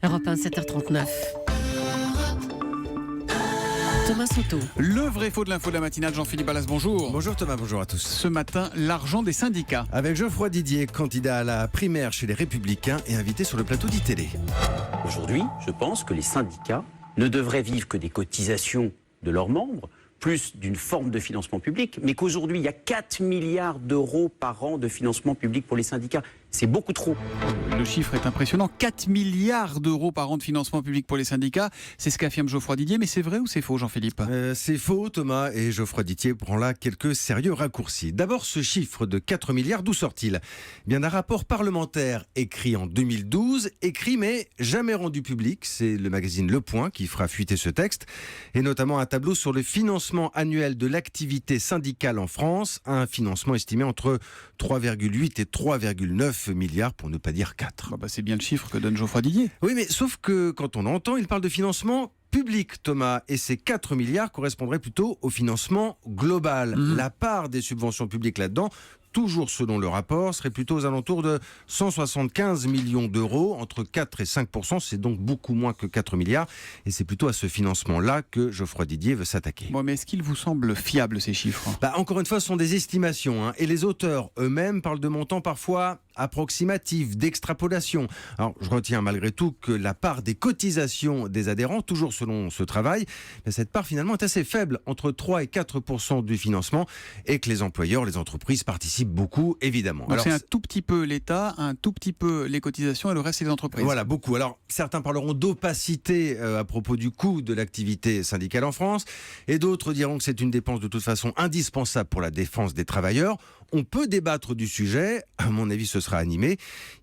Europe 1, 7h39. Thomas Soto. Le vrai faux de l'info de la matinale, Jean-Philippe Ballas, bonjour. Bonjour Thomas, bonjour à tous. Ce matin, l'argent des syndicats. Avec Geoffroy Didier, candidat à la primaire chez les Républicains et invité sur le plateau d'ITélé. Aujourd'hui, je pense que les syndicats ne devraient vivre que des cotisations de leurs membres, plus d'une forme de financement public, mais qu'aujourd'hui, il y a 4 milliards d'euros par an de financement public pour les syndicats. C'est beaucoup trop. Le chiffre est impressionnant. 4 milliards d'euros par an de financement public pour les syndicats. C'est ce qu'affirme Geoffroy Didier. Mais c'est vrai ou c'est faux, Jean-Philippe ? C'est faux Thomas, et Geoffroy Didier prend là quelques sérieux raccourcis. D'abord, ce chiffre de 4 milliards, d'où sort-il ? Bien d'un rapport parlementaire écrit en 2012, écrit mais jamais rendu public. C'est le magazine Le Point qui fera fuiter ce texte, et notamment un tableau sur le financement annuel de l'activité syndicale en France, un financement estimé entre 3,8 et 3,9 milliards, pour ne pas dire 4. C'est bien le chiffre que donne Geoffroy Didier. Oui, mais sauf que quand on entend, il parle de financement public, Thomas, et ces 4 milliards correspondraient plutôt au financement global. La part des subventions publiques là-dedans, toujours selon le rapport, serait plutôt aux alentours de 175 millions d'euros, entre 4 et 5%, c'est donc beaucoup moins que 4 milliards, et c'est plutôt à ce financement-là que Geoffroy Didier veut s'attaquer. Mais est-ce qu'il vous semble fiable, ces chiffres ? Encore une fois, ce sont des estimations, et les auteurs eux-mêmes parlent de montants parfois approximatifs, d'extrapolation. Alors, je retiens malgré tout que la part des cotisations des adhérents, toujours selon ce travail, cette part finalement est assez faible, entre 3 et 4% du financement, et que les employeurs, les entreprises participent beaucoup, évidemment. Donc c'est un tout petit peu l'État, un tout petit peu les cotisations et le reste c'est les entreprises. Voilà, beaucoup. Alors, certains parleront d'opacité à propos du coût de l'activité syndicale en France, et d'autres diront que c'est une dépense de toute façon indispensable pour la défense des travailleurs. On peut débattre du sujet, à mon avis ce sera animé.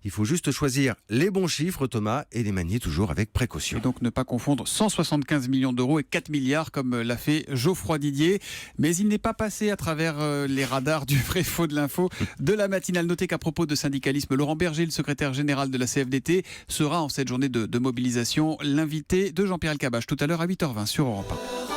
Il faut juste choisir les bons chiffres, Thomas, et les manier toujours avec précaution. Et donc ne pas confondre 175 millions d'euros et 4 milliards comme l'a fait Geoffroy Didier. Mais il n'est pas passé à travers les radars du vrai faux de l'info de la matinale. Notez qu'à propos de syndicalisme, Laurent Berger, le secrétaire général de la CFDT, sera en cette journée de mobilisation l'invité de Jean-Pierre Elkabbach tout à l'heure à 8h20 sur Europe 1.